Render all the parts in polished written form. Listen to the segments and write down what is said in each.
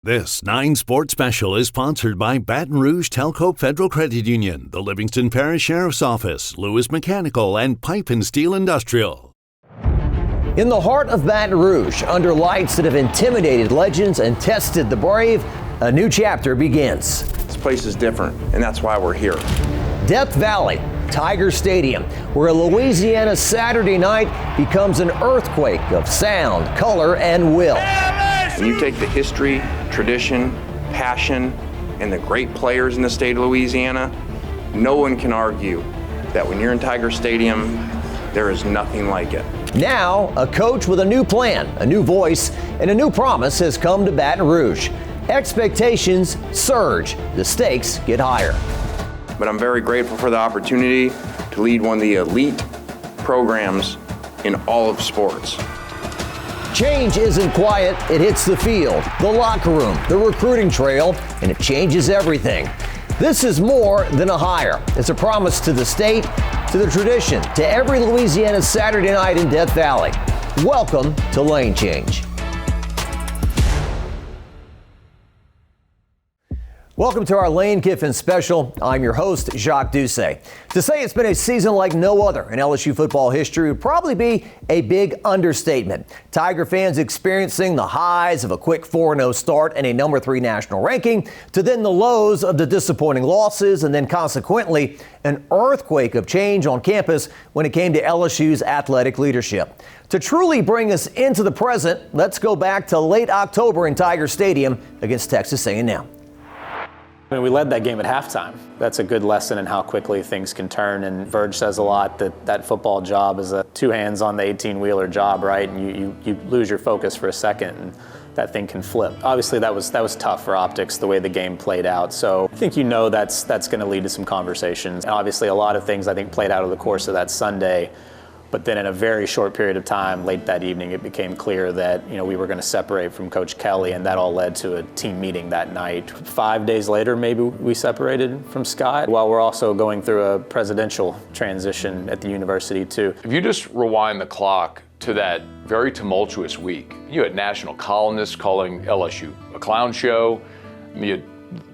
This 9 Sports Special is sponsored by Baton Rouge Telco Federal Credit Union, the Livingston Parish Sheriff's Office, Lewis Mechanical, and Pipe and Steel Industrial. In the heart of Baton Rouge, under lights that have intimidated legends and tested the brave, a new chapter begins. This place is different, and that's why we're here. Death Valley, Tiger Stadium, where a Louisiana Saturday night becomes an earthquake of sound, color, and will. When you take the history, tradition, passion, and the great players in the state of Louisiana, no one can argue that when you're in Tiger Stadium, there is nothing like it. Now, a coach with a new plan, a new voice, and a new promise has come to Baton Rouge. Expectations surge, the stakes get higher. But I'm very grateful for the opportunity to lead one of the elite programs in all of sports. Change isn't quiet, it hits the field, the locker room, the recruiting trail, and it changes everything. This is more than a hire. It's a promise to the state, to the tradition, to every Louisiana Saturday night in Death Valley. Welcome to Lane Change. Welcome to our Lane Kiffin special. I'm your host, Jacques Doucet. To say it's been a season like no other in LSU football history would probably be a big understatement. Tiger fans experiencing the highs of a quick 4-0 start and a number 3 national ranking, to then the lows of the disappointing losses, and then consequently an earthquake of change on campus when it came to LSU's athletic leadership. To truly bring us into the present, let's go back to late October in Tiger Stadium against Texas A&M. I mean, we led that game at halftime. That's a good lesson in how quickly things can turn. And Verge says a lot that football job is a 2 hands on the 18-wheeler job, right? And you lose your focus for a second and that thing can flip. Obviously, that was tough for optics, the way the game played out. So I think that's going to lead to some conversations. And obviously, a lot of things I think played out over the course of that Sunday. But then in a very short period of time, late that evening, it became clear that we were going to separate from Coach Kelly, and that all led to a team meeting that night. 5 days later, maybe we separated from Scott, while we're also going through a presidential transition at the university too. If you just rewind the clock to that very tumultuous week, you had national columnists calling LSU a clown show, you had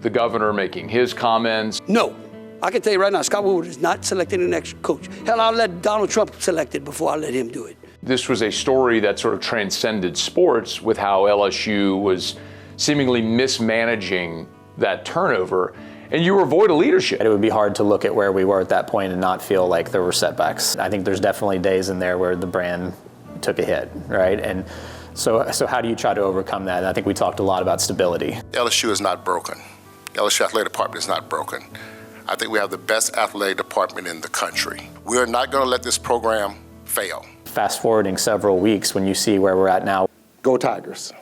the governor making his comments. No. I can tell you right now, Scott Woodward is not selecting the next coach. Hell, I'll let Donald Trump select it before I let him do it. This was a story that sort of transcended sports with how LSU was seemingly mismanaging that turnover, and you were void of leadership. It would be hard to look at where we were at that point and not feel like there were setbacks. I think there's definitely days in there where the brand took a hit, right? And so how do you try to overcome that? And I think we talked a lot about stability. LSU is not broken. LSU athletic department is not broken. I think we have the best athletic department in the country. We're not going to let this program fail. Fast forwarding several weeks, when you see where we're at now. Go Tigers.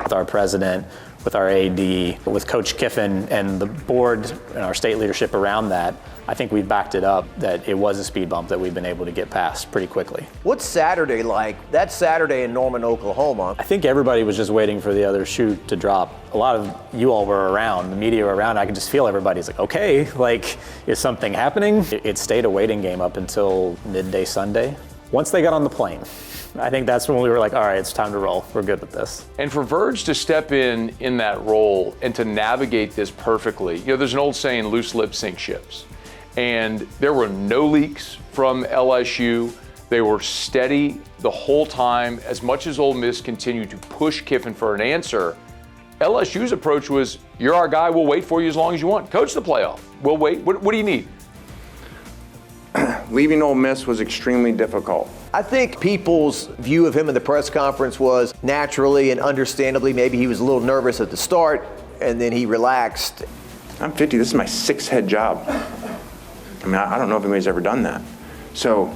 With our president, with our AD, with Coach Kiffin and the board and our state leadership around that, I think we've backed it up that it was a speed bump that we've been able to get past pretty quickly. What's Saturday like? That's Saturday in Norman, Oklahoma. I think everybody was just waiting for the other shoe to drop. A lot of you all were around, the media were around. I could just feel everybody's like, okay, like, is something happening? It stayed a waiting game up until midday Sunday. Once they got on the plane, I think that's when we were like, all right, it's time to roll. We're good with this. And for Verge to step in that role and to navigate this perfectly, there's an old saying, loose lips sink ships. And there were no leaks from LSU. They were steady the whole time. As much as Ole Miss continued to push Kiffin for an answer, LSU's approach was, you're our guy, we'll wait for you as long as you want. Coach the playoff, we'll wait. What do you need? Leaving Ole Miss was extremely difficult. I think people's view of him in the press conference was naturally and understandably, maybe he was a little nervous at the start, and then he relaxed. I'm 50, this is my 6th head job. I mean, I don't know if anybody's ever done that. So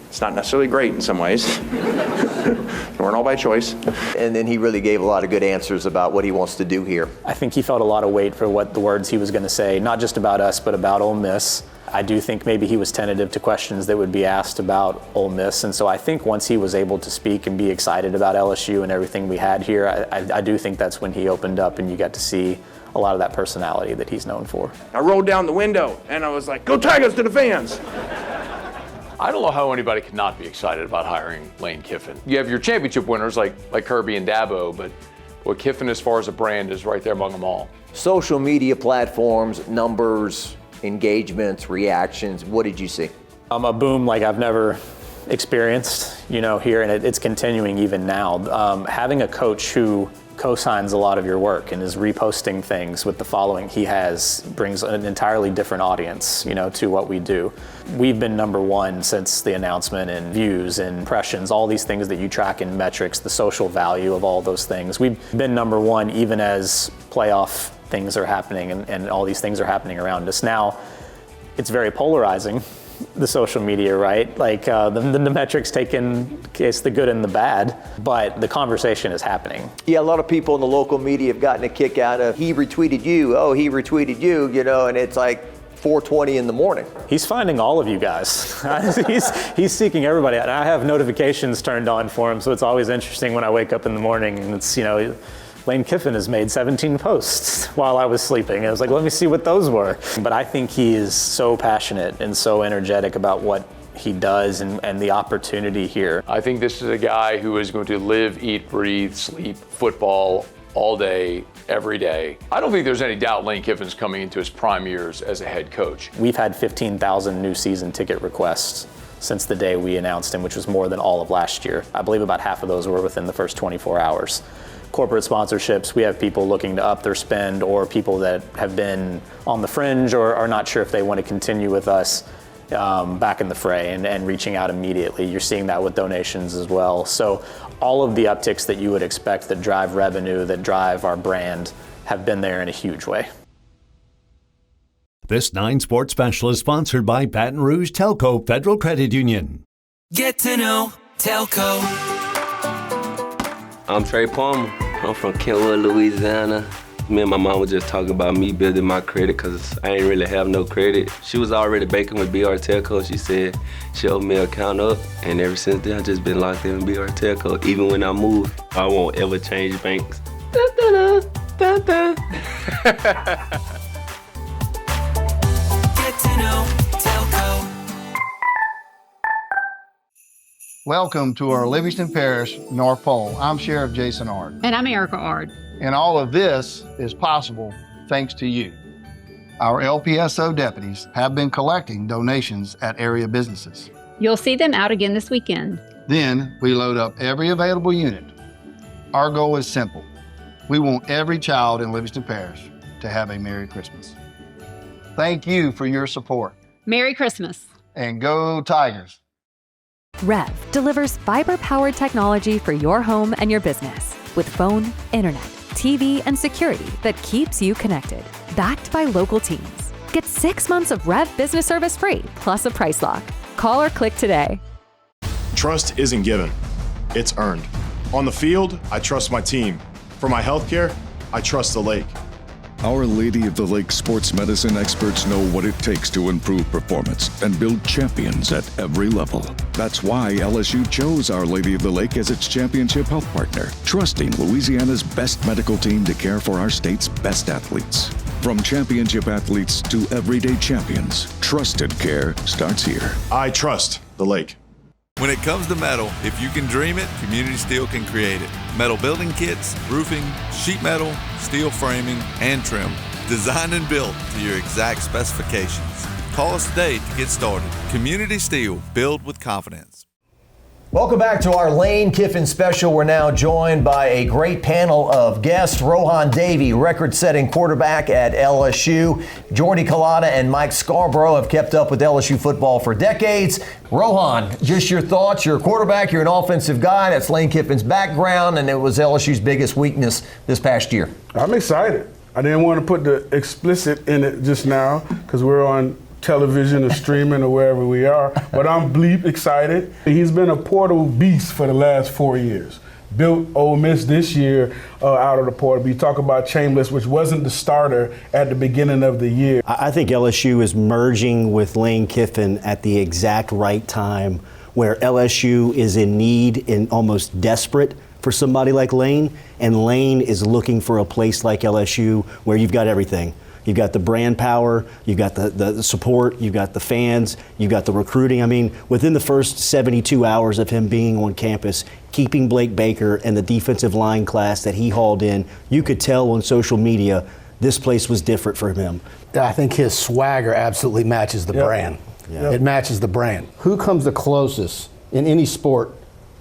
it's not necessarily great in some ways. They weren't all by choice. And then he really gave a lot of good answers about what he wants to do here. I think he felt a lot of weight for what the words he was going to say, not just about us, but about Ole Miss. I do think maybe he was tentative to questions that would be asked about Ole Miss. And so I think once he was able to speak and be excited about LSU and everything we had here, I do think that's when he opened up and you got to see a lot of that personality that he's known for. I rolled down the window and I was like, go Tigers to the fans. I don't know how anybody could not be excited about hiring Lane Kiffin. You have your championship winners like Kirby and Dabo, but what Kiffin, as far as a brand, is right there among them all. Social media platforms, numbers, engagements, reactions, what did you see? A boom like I've never experienced, here, and it's continuing even now. Having a coach who co-signs a lot of your work and is reposting things with the following he has brings an entirely different audience, to what we do. We've been number one since the announcement in views and impressions, all these things that you track in metrics, the social value of all those things. We've been number one even as playoff things are happening and all these things are happening around us. Now, it's very polarizing, the social media, right? Like the metrics take in case the good and the bad, but the conversation is happening. Yeah, a lot of people in the local media have gotten a kick out of he retweeted you, he retweeted you, and it's like 4:20 in the morning. He's finding all of you guys. he's seeking everybody out. I have notifications turned on for him, so it's always interesting when I wake up in the morning and it's, Lane Kiffin has made 17 posts while I was sleeping. I was like, let me see what those were. But I think he is so passionate and so energetic about what he does and the opportunity here. I think this is a guy who is going to live, eat, breathe, sleep football all day, every day. I don't think there's any doubt Lane Kiffin's coming into his prime years as a head coach. We've had 15,000 new season ticket requests since the day we announced him, which was more than all of last year. I believe about half of those were within the first 24 hours. Corporate sponsorships, we have people looking to up their spend or people that have been on the fringe or are not sure if they want to continue with us back in the fray and reaching out immediately. You're seeing that with donations as well. So all of the upticks that you would expect that drive revenue, that drive our brand, have been there in a huge way. This 9 Sports Special is sponsored by Baton Rouge Telco Federal Credit Union. Get to know Telco. I'm Trey Palmer. I'm from Kentwood, Louisiana. Me and my mom were just talking about me building my credit because I ain't really have no credit. She was already banking with BR Telco. She said she opened me an account up, and ever since then, I've just been locked in with BR Telco. Even when I move, I won't ever change banks. Get to know Telco. Welcome to our Livingston Parish North Pole. I'm Sheriff Jason Ard. And I'm Erica Ard. And all of this is possible thanks to you. Our LPSO deputies have been collecting donations at area businesses. You'll see them out again this weekend. Then we load up every available unit. Our goal is simple. We want every child in Livingston Parish to have a Merry Christmas. Thank you for your support. Merry Christmas. And go Tigers. Rev delivers fiber-powered technology for your home and your business with phone, internet, TV, and security that keeps you connected. Backed by local teams. Get 6 months of Rev business service free, plus a price lock. Call or click today. Trust isn't given, it's earned. On the field, I trust my team. For my healthcare, I trust the lake. Our Lady of the Lake sports medicine experts know what it takes to improve performance and build champions at every level. That's why LSU chose Our Lady of the Lake as its championship health partner, trusting Louisiana's best medical team to care for our state's best athletes. From championship athletes to everyday champions, trusted care starts here. I trust the lake. When it comes to metal, if you can dream it, Community Steel can create it. Metal building kits, roofing, sheet metal, steel framing, and trim. Designed and built to your exact specifications. Call us today to get started. Community Steel, build with confidence. Welcome back to our Lane Kiffin special. We're now joined by a great panel of guests. Rohan Davey, record-setting quarterback at LSU. Jordy Collada and Mike Scarborough have kept up with LSU football for decades. Rohan, just your thoughts. You're a quarterback. You're an offensive guy. That's Lane Kiffin's background, and it was LSU's biggest weakness this past year. I'm excited. I didn't want to put the explicit in it just now because we're on television or streaming or wherever we are, but I'm bleep excited. He's been a portal beast for the last 4 years. Built Ole Miss this year out of the portal. You talk about Chambers, which wasn't the starter at the beginning of the year. I think LSU is merging with Lane Kiffin at the exact right time where LSU is in need and almost desperate for somebody like Lane, and Lane is looking for a place like LSU where you've got everything. You've got the brand power, you've got the support, you've got the fans, you've got the recruiting. I mean, within the first 72 hours of him being on campus, keeping Blake Baker and the defensive line class that he hauled in, you could tell on social media this place was different for him. I think his swagger absolutely matches the brand. Yeah. It matches the brand. Who comes the closest in any sport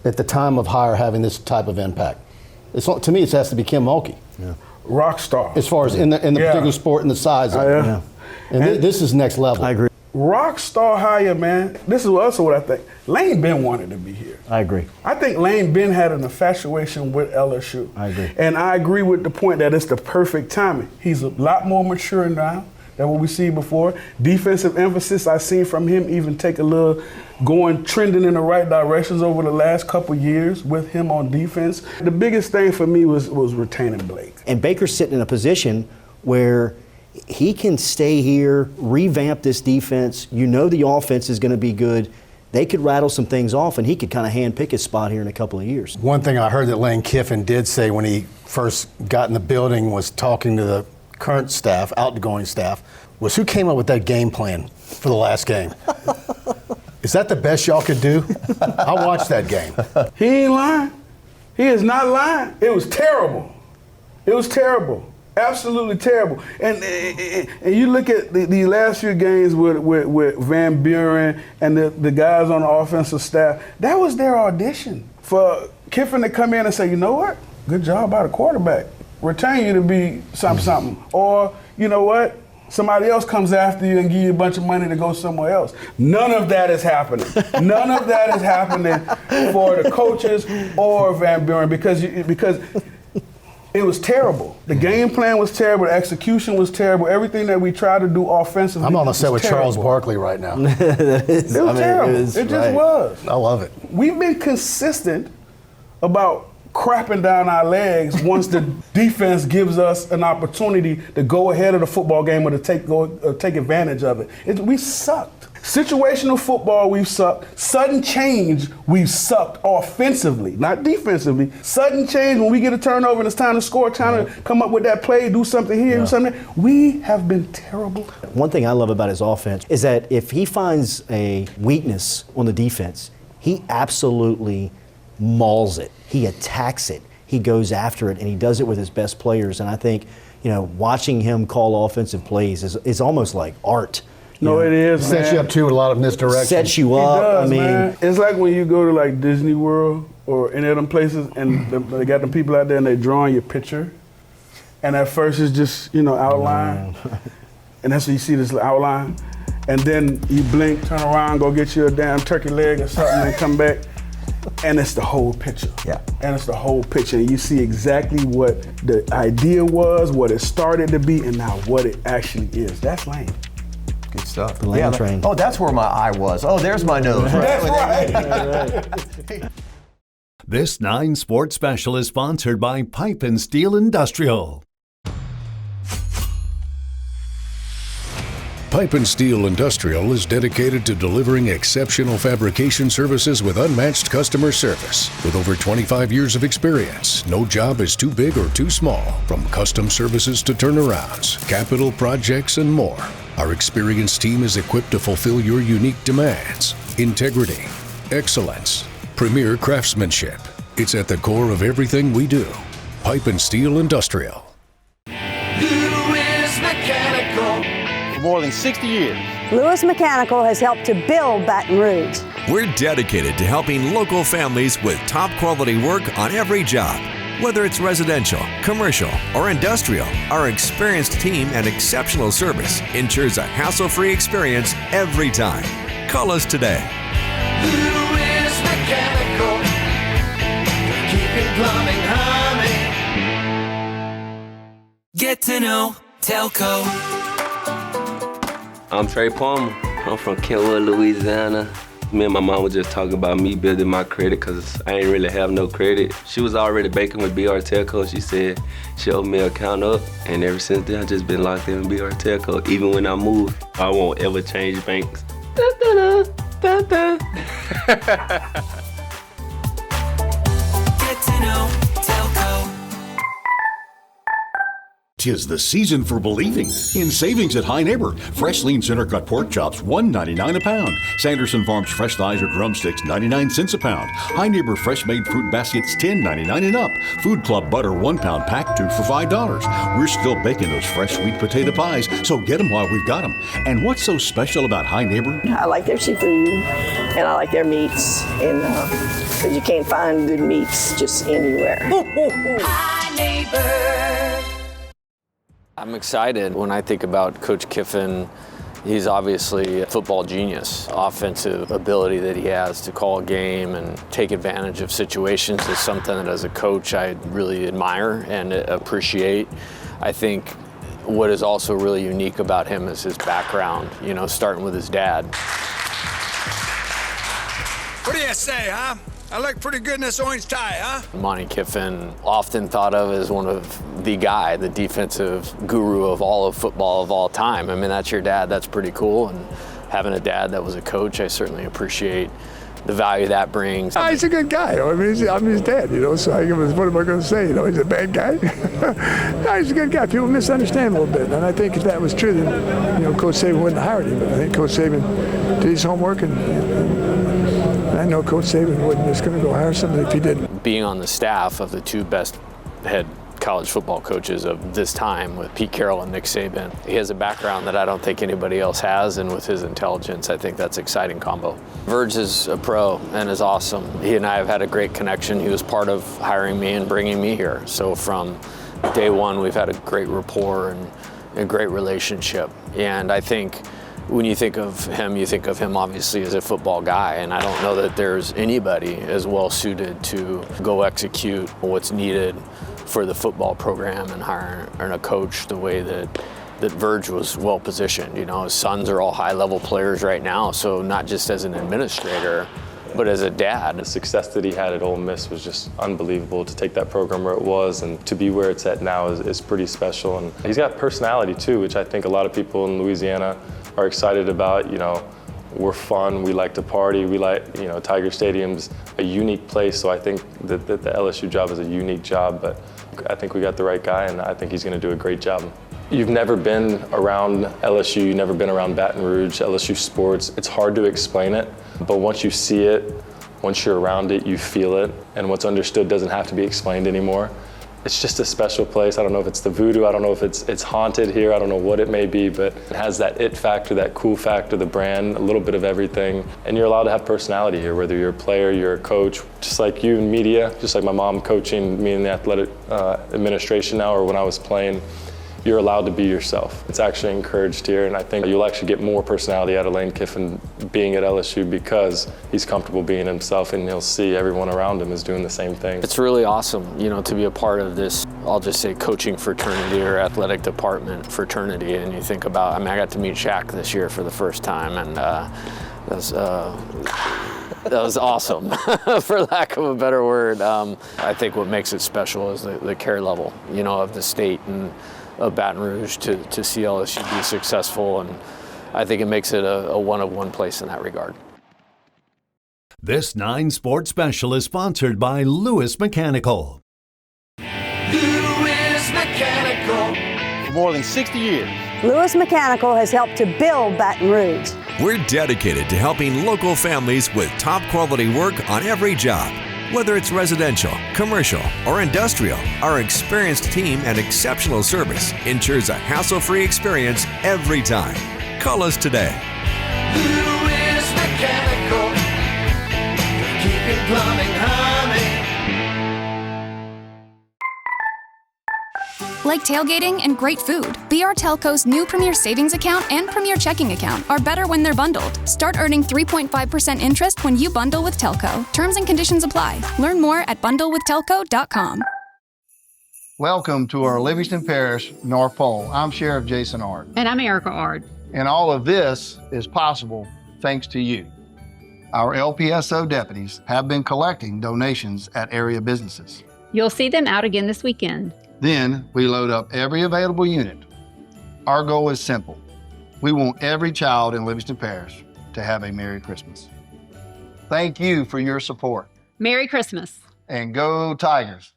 at the time of hire having this type of impact? To me, it has to be Kim Mulkey. Yeah. Rock star. As far as in the particular sport and the size of it. Yeah. And this is next level. I agree. Rock star hire, man. This is also what I think. Lane Ben wanted to be here. I agree. I think Lane Ben had an infatuation with LSU. I agree. And I agree with the point that it's the perfect timing. He's a lot more mature now than what we see before. Defensive emphasis I've seen from him even take a little trending in the right directions over the last couple years with him on defense. The biggest thing for me was retaining Blake. And Baker's sitting in a position where he can stay here, revamp this defense. You know the offense is going to be good. They could rattle some things off, and he could kind of handpick his spot here in a couple of years. One thing I heard that Lane Kiffin did say when he first got in the building was talking to the current staff, outgoing staff, was who came up with that game plan for the last game? Is that the best y'all could do? I watched that game. He ain't lying. He is not lying. It was terrible. It was terrible. Absolutely terrible. And you look at the last few games with Van Buren and the guys on the offensive staff, that was their audition for Kiffin to come in and say, you know what? Good job by the quarterback. Retain you to be something. Or, you know what? Somebody else comes after you and give you a bunch of money to go somewhere else. None of that is happening. None of that is happening for the coaches or Van Buren because it was terrible. The game plan was terrible. The execution was terrible. Everything that we tried to do offensively. I'm on the set with terrible. Charles Barkley right now. It was terrible. It just was. I love it. We've been consistent about crapping down our legs once the defense gives us an opportunity to go ahead of the football game or to take advantage of it. We sucked. Situational football, we've sucked. Sudden change, we've sucked offensively, not defensively. Sudden change, when we get a turnover and it's time to score, trying to come up with that play, do something here, do something there. We have been terrible. One thing I love about his offense is that if he finds a weakness on the defense, he absolutely mauls it. He attacks it. He goes after it, and he does it with his best players. And I think, watching him call offensive plays is almost like art. No, it is, man. Sets you up, too, with a lot of misdirection. Sets you up. It does, I mean, man. It's like when you go to, like, Disney World or any of them places, and they got them people out there, and they're drawing your picture. And at first it's just, outline. And that's when you see this outline. And then you blink, turn around, go get you a damn turkey leg or something, and come back. And it's the whole picture. Yeah. And it's the whole picture. And you see exactly what the idea was, what it started to be, and now what it actually is. That's Lane. Good stuff. The Lane train. Oh, that's where my eye was. Oh, there's my nose. That's right. This 9 Sports Special is sponsored by Pipe and Steel Industrial. Pipe and Steel Industrial is dedicated to delivering exceptional fabrication services with unmatched customer service. With over 25 years of experience, no job is too big or too small. From custom services to turnarounds, capital projects, and more, our experienced team is equipped to fulfill your unique demands. Integrity, excellence, premier craftsmanship. It's at the core of everything we do. Pipe and Steel Industrial. For more than 60 years, Lewis Mechanical has helped to build Baton Rouge. We're dedicated to helping local families with top quality work on every job. Whether it's residential, commercial, or industrial, our experienced team and exceptional service ensures a hassle-free experience every time. Call us today. Lewis Mechanical, keeping plumbing humming. Get to know Telco. I'm Trey Palmer. I'm from Kenwood, Louisiana. Me and my mom were just talking about me building my credit because I ain't really have no credit. She was already banking with BR Telco. She said she opened me an account up, and ever since then, I've just been locked in with BR Telco. Even when I move, I won't ever change banks. 'Tis the season for believing in savings at High Neighbor. Fresh lean center cut pork chops, $1.99 a pound. Sanderson Farms fresh thighs or drumsticks, 99 cents a pound. High Neighbor fresh made fruit baskets, $10.99 and up. Food Club butter, 1 pound pack, 2 for $5. We're still baking those fresh sweet potato pies, so get them while we've got them. And what's so special about High Neighbor? I like their seafood, and I like their meats, and because you can't find good meats just anywhere. High Neighbor. I'm excited when I think about Coach Kiffin. He's obviously a football genius. Offensive ability that he has to call a game and take advantage of situations is something that as a coach I really admire and appreciate. I think what is also really unique about him is his background, you know, starting with his dad. What do you say, huh? I look pretty good in this orange tie, huh? Monty Kiffin, often thought of as one of the guy, the defensive guru of all of football of all time. I mean, that's your dad, that's pretty cool. And having a dad that was a coach, I certainly appreciate the value that brings. He's a good guy. I mean, I'm his dad, you know, so what am I going to say? You know, he's a bad guy? No, he's a good guy. People misunderstand a little bit. And I think if that was true, then, you know, Coach Saban wouldn't have hired him. But I think Coach Saban did his homework, and I know Coach Saban wasn't just going to go hire somebody if he didn't. Being on the staff of the two best head college football coaches of this time with Pete Carroll and Nick Saban, he has a background that I don't think anybody else has, and with his intelligence, I think that's an exciting combo. Verge is a pro and is awesome. He and I have had a great connection. He was part of hiring me and bringing me here. So from day one, we've had a great rapport and a great relationship. And I think when you think of him obviously as a football guy, and I don't know that there's anybody as well suited to go execute what's needed for the football program and hiring a coach the way that Verge was well positioned. You know, his sons are all high level players right now, so not just as an administrator, but as a dad. The success that he had at Ole Miss was just unbelievable. To take that program where it was and to be where it's at now is pretty special. And he's got personality too, which I think a lot of people in Louisiana are excited about. You know, we're fun, we like to party, we like, you know, Tiger Stadium's a unique place, so I think that the LSU job is a unique job, but I think we got the right guy, and I think he's gonna do a great job. You've never been around LSU, you've never been around Baton Rouge, LSU sports. It's hard to explain it, but once you see it, once you're around it, you feel it, and what's understood doesn't have to be explained anymore. It's just a special place. I don't know if it's the voodoo, I don't know if it's haunted here, I don't know what it may be, but it has that it factor, that cool factor, the brand, a little bit of everything. And you're allowed to have personality here, whether you're a player, you're a coach, just like you in media, just like my mom coaching me in the athletic administration now, or when I was playing. You're allowed to be yourself. It's actually encouraged here, and I think you'll actually get more personality out of Lane Kiffin being at LSU because he's comfortable being himself, and he'll see everyone around him is doing the same thing. It's really awesome, you know, to be a part of this, I'll just say coaching fraternity or athletic department fraternity. And you think about, I mean, I got to meet Shaq this year for the first time, and that was awesome, for lack of a better word. I think what makes it special is the care level, you know, of the state and of Baton Rouge to see LSU be successful, and I think it makes it a one-of-one place in that regard. This 9 Sports Special is sponsored by Lewis Mechanical. Lewis Mechanical. For more than 60 years. Lewis Mechanical has helped to build Baton Rouge. We're dedicated to helping local families with top quality work on every job. Whether it's residential, commercial, or industrial, our experienced team and exceptional service ensures a hassle-free experience every time. Call us today. Lewis Mechanical. Keeping plumbing humming. Like tailgating and great food, BR Telco's new Premier Savings Account and Premier Checking Account are better when they're bundled. Start earning 3.5% interest when you bundle with Telco. Terms and conditions apply. Learn more at bundlewithtelco.com. Welcome to our Livingston Parish North Pole. I'm Sheriff Jason Ard. And I'm Erica Ard. And all of this is possible thanks to you. Our LPSO deputies have been collecting donations at area businesses. You'll see them out again this weekend. Then we load up every available unit. Our goal is simple. We want every child in Livingston Parish to have a Merry Christmas. Thank you for your support. Merry Christmas. And go Tigers.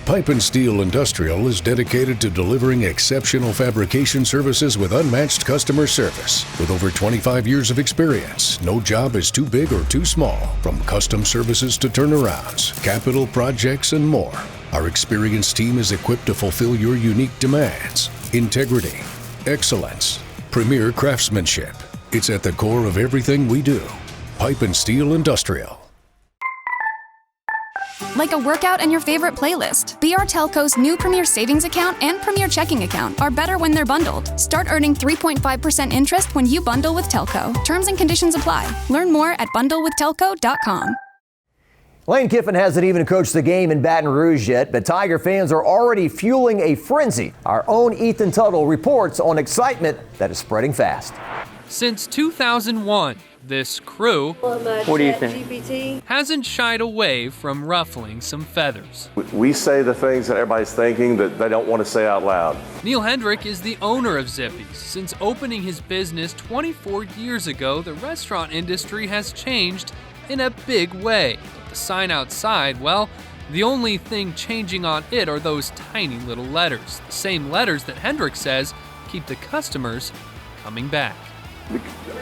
Pipe and Steel Industrial is dedicated to delivering exceptional fabrication services with unmatched customer service. With over 25 years of experience, no job is too big or too small. From custom services to turnarounds, capital projects, and more, our experienced team is equipped to fulfill your unique demands. Integrity, excellence, premier craftsmanship. It's at the core of everything we do. Pipe and Steel Industrial. Like a workout and your favorite playlist, BR Telco's new Premier Savings Account and Premier Checking Account are better when they're bundled. Start earning 3.5% interest when you bundle with Telco. Terms and conditions apply. Learn more at bundlewithtelco.com. Lane Kiffin hasn't even coached the game in Baton Rouge yet, but Tiger fans are already fueling a frenzy. Our own Ethan Tuttle reports on excitement that is spreading fast. Since 2001, this crew what do you think? Hasn't shied away from ruffling some feathers. We say the things that everybody's thinking that they don't want to say out loud. Neil Hendrick is the owner of Zippy's. Since opening his business 24 years ago, the restaurant industry has changed in a big way. But the sign outside, well, the only thing changing on it are those tiny little letters. The same letters that Hendrick says keep the customers coming back.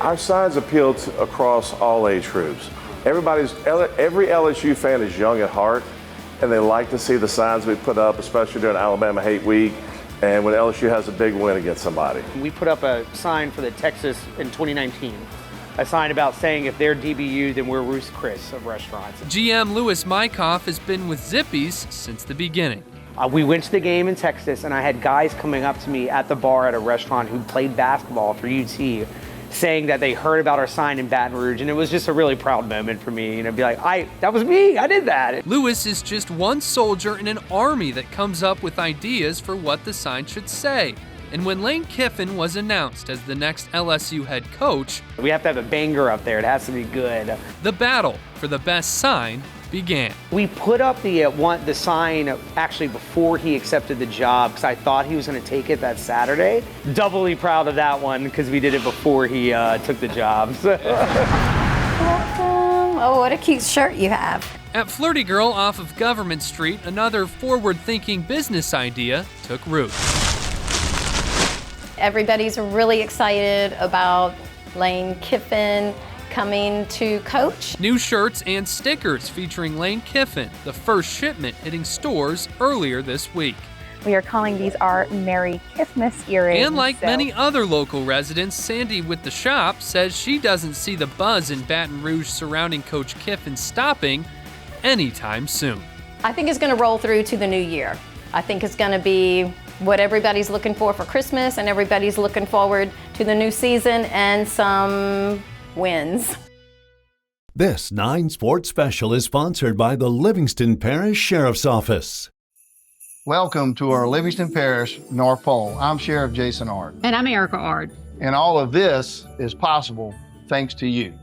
Our signs appeal to across all age groups. Every LSU fan is young at heart, and they like to see the signs we put up, especially during Alabama Hate Week and when LSU has a big win against somebody. We put up a sign for the Texas in 2019. A sign about saying if they're DBU, then we're Ruth's Chris of restaurants. GM Louis Mykoff has been with Zippy's since the beginning. We went to the game in Texas, and I had guys coming up to me at the bar at a restaurant who played basketball for UT, saying that they heard about our sign in Baton Rouge, and it was just a really proud moment for me. Be like, that was me, I did that. Louis is just one soldier in an army that comes up with ideas for what the sign should say. And when Lane Kiffin was announced as the next LSU head coach, we have to have a banger up there. It has to be good. The battle for the best sign began. We put up the sign actually before he accepted the job because I thought he was going to take it that Saturday. Doubly proud of that one because we did it before he took the job. Oh, what a cute shirt you have. At Flirty Girl off of Government Street, another forward-thinking business idea took root. Everybody's really excited about Lane Kiffin coming to coach. New shirts and stickers featuring Lane Kiffin, the first shipment hitting stores earlier this week. We are calling these our Merry Christmas earrings. And like many other local residents, Sandy with the shop says she doesn't see the buzz in Baton Rouge surrounding Coach Kiffin stopping anytime soon. I think it's going to roll through to the new year. I think it's going to be what everybody's looking for Christmas, and everybody's looking forward to the new season and some wins. This 9 Sports Special is sponsored by the Livingston Parish Sheriff's Office. Welcome to our Livingston Parish North Pole. I'm Sheriff Jason Ard. And I'm Erica Ard. And all of this is possible thanks to you.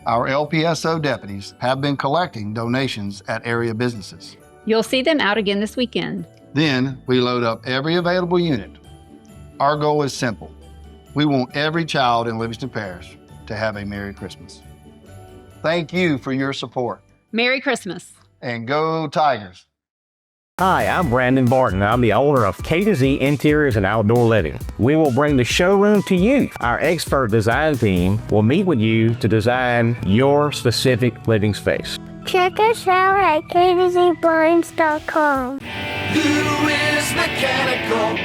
Our LPSO deputies have been collecting donations at area businesses. You'll see them out again this weekend. Then we load up every available unit. Our goal is simple. We want every child in Livingston Parish to have a Merry Christmas. Thank you for your support. Merry Christmas. And go Tigers. Hi, I'm Brandon Barton. I'm the owner of K2Z Interiors and Outdoor Living. We will bring the showroom to you. Our expert design team will meet with you to design your specific living space. Check us out at k2zblinds.com. Lewis Mechanical.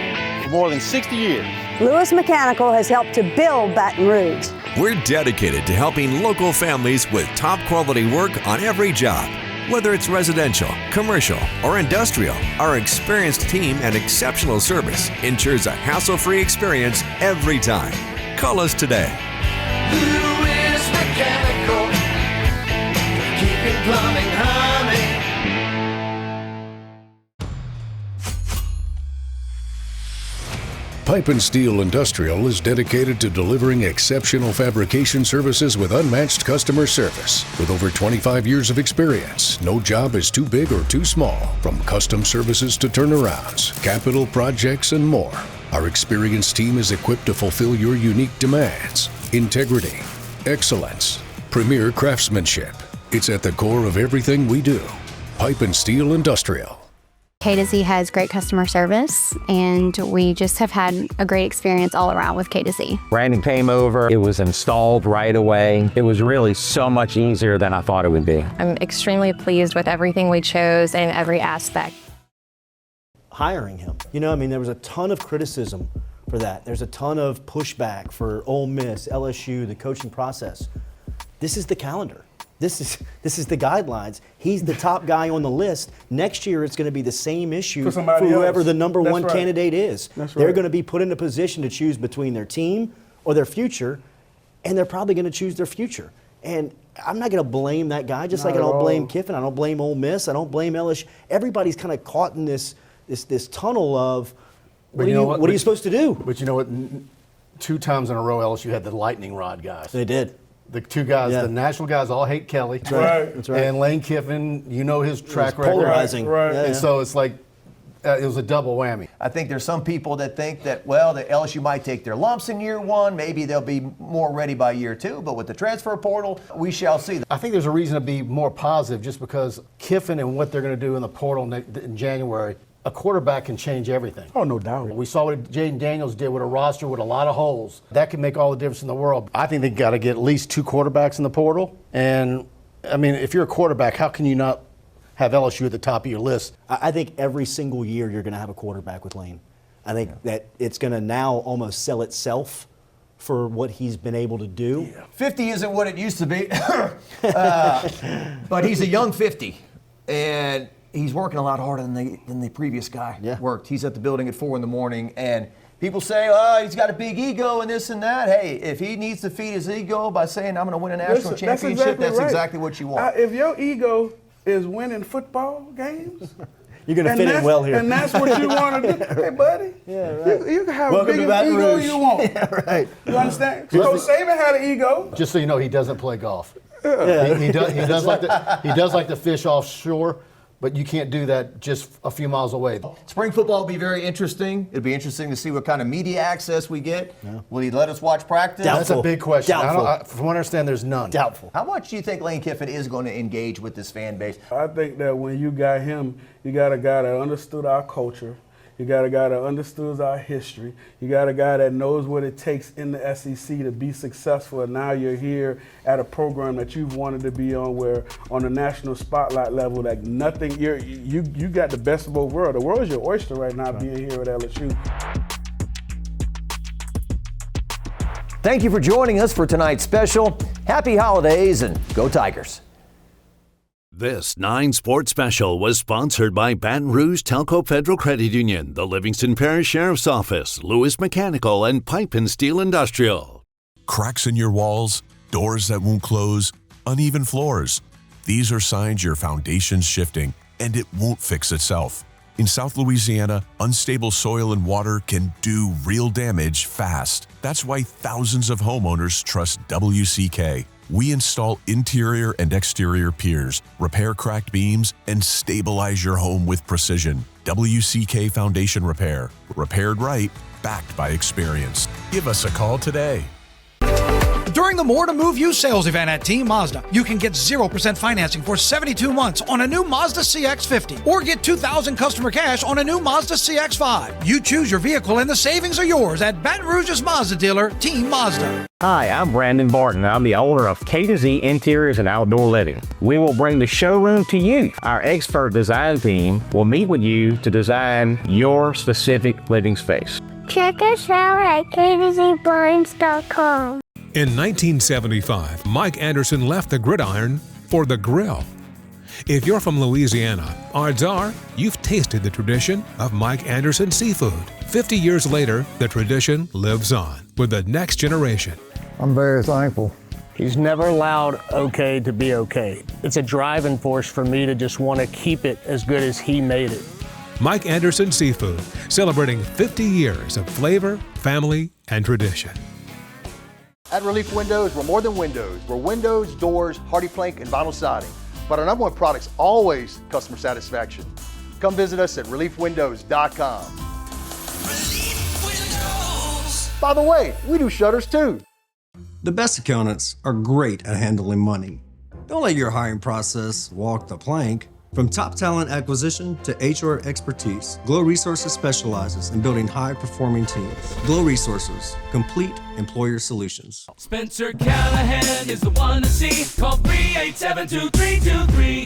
For more than 60 years, Lewis Mechanical has helped to build Baton Rouge. We're dedicated to helping local families with top quality work on every job. Whether it's residential, commercial, or industrial, our experienced team and exceptional service ensures a hassle-free experience every time. Call us today. Lewis Mechanical. Keeping plumbing humming. Pipe and Steel Industrial is dedicated to delivering exceptional fabrication services with unmatched customer service. With over 25 years of experience, no job is too big or too small. From custom services to turnarounds, capital projects, and more, our experienced team is equipped to fulfill your unique demands. Integrity, excellence, premier craftsmanship. It's at the core of everything we do. Pipe and Steel Industrial. K2Z has great customer service, and we just have had a great experience all around with K2Z. Brandon came over, it was installed right away. It was really so much easier than I thought it would be. I'm extremely pleased with everything we chose in every aspect. Hiring him. There was a ton of criticism for that. There's a ton of pushback for Ole Miss, LSU, the coaching process. This is the calendar. This is the guidelines. He's the top guy on the list. Next year, it's going to be the same issue for whoever the number one candidate is. They're going to be put in a position to choose between their team or their future, and they're probably going to choose their future. And I'm not going to blame that guy, just like I don't blame Kiffin. I don't blame Ole Miss. I don't blame LSU. Everybody's kind of caught in this tunnel of what are you supposed to do? But you know what? 2 times in a row, LSU had the lightning rod guys. They did. The 2 guys, the national guys, all hate Kelly. That's right. That's right. And Lane Kiffin, his track record. Polarizing. Right. And so it's like, it was a double whammy. I think there's some people that think that, the LSU might take their lumps in year 1. Maybe they'll be more ready by year 2. But with the transfer portal, we shall see. I think there's a reason to be more positive just because Kiffin and what they're going to do in the portal in January, a quarterback can change everything. Oh, no doubt. We saw what Jaden Daniels did with a roster with a lot of holes. That can make all the difference in the world. I think they got to get at least 2 quarterbacks in the portal. And, if you're a quarterback, how can you not have LSU at the top of your list? I think every single year you're going to have a quarterback with Lane. I think that it's going to now almost sell itself for what he's been able to do. 50 isn't what it used to be, but he's a young 50. And he's working a lot harder than the previous guy worked. He's at the building at 4 a.m, and people say, he's got a big ego and this and that. Hey, if he needs to feed his ego by saying, I'm going to win a national championship, that's exactly what you want. If your ego is winning football games, you're going to fit in well here. And that's what you want to do. Hey, buddy, you can have a big ego you want. Right. You understand? Coach Saban had an ego. Just so you know, he doesn't play golf. He does like to fish offshore. But you can't do that just a few miles away. Spring football will be very interesting. It'll be interesting to see what kind of media access we get. Yeah. Will he let us watch practice? That's a big question. From what I understand, there's none. Doubtful. How much do you think Lane Kiffin is going to engage with this fan base? I think that when you got him, you got a guy that understood our culture. You got a guy that understands our history. You got a guy that knows what it takes in the SEC to be successful. And now you're here at a program that you've wanted to be on, where on the national spotlight level, like nothing, you got the best of both worlds. The world is your oyster right now, being here at LSU. Thank you for joining us for tonight's special. Happy holidays and go Tigers. This 9 Sports Special was sponsored by Baton Rouge Telco Federal Credit Union, the Livingston Parish Sheriff's Office, Lewis Mechanical, and Pipe and Steel Industrial. Cracks in your walls, doors that won't close, uneven floors. These are signs your foundation's shifting, and it won't fix itself. In South Louisiana, unstable soil and water can do real damage fast. That's why thousands of homeowners trust WCK. We install interior and exterior piers, repair cracked beams, and stabilize your home with precision. WCK Foundation Repair. Repaired right, backed by experience. Give us a call today. During the More to Move You sales event at Team Mazda, you can get 0% financing for 72 months on a new Mazda CX-50 or get $2,000 customer cash on a new Mazda CX-5. You choose your vehicle and the savings are yours at Baton Rouge's Mazda dealer, Team Mazda. Hi, I'm Brandon Barton. I'm the owner of K2Z Interiors and Outdoor Living. We will bring the showroom to you. Our expert design team will meet with you to design your specific living space. Check us out at k2zblinds.com. In 1975, Mike Anderson left the gridiron for the grill. If you're from Louisiana, odds are you've tasted the tradition of Mike Anderson seafood. 50 years later, the tradition lives on with the next generation. I'm very thankful. He's never allowed okay to be okay. It's a driving force for me to just want to keep it as good as he made it. Mike Anderson Seafood, celebrating 50 years of flavor, family, and tradition. At Relief Windows, we're more than windows. We're windows, doors, hardy plank, and vinyl siding. But our number one product's always customer satisfaction. Come visit us at reliefwindows.com. Relief Windows. By the way, we do shutters too. The best accountants are great at handling money. Don't let your hiring process walk the plank. From top talent acquisition to HR expertise, Glow Resources specializes in building high-performing teams. Glow Resources, complete employer solutions. Spencer Callahan is the one to see. Call 387-2323.